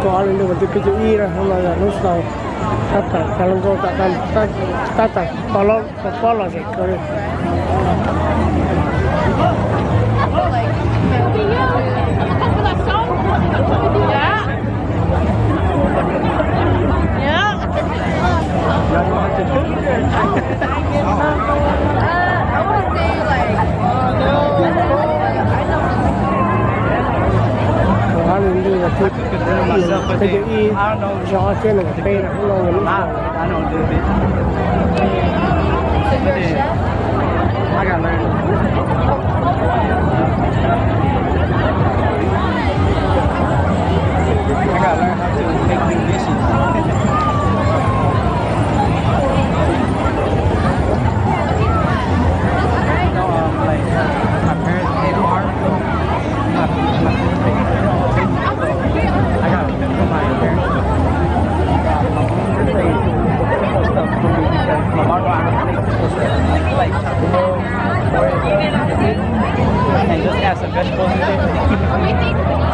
có lên được cái chữ y là không là lúc sau tất cả các lần cô tất cả có là gì cơ đi lên đi là cái chữ y do trên là cái là không lâu nữa I got learned. I gotta learn how to make new dishes. Like my parents made farm. I gotta learn from my parents. My mom don't have to make like and just add some vegetables in it.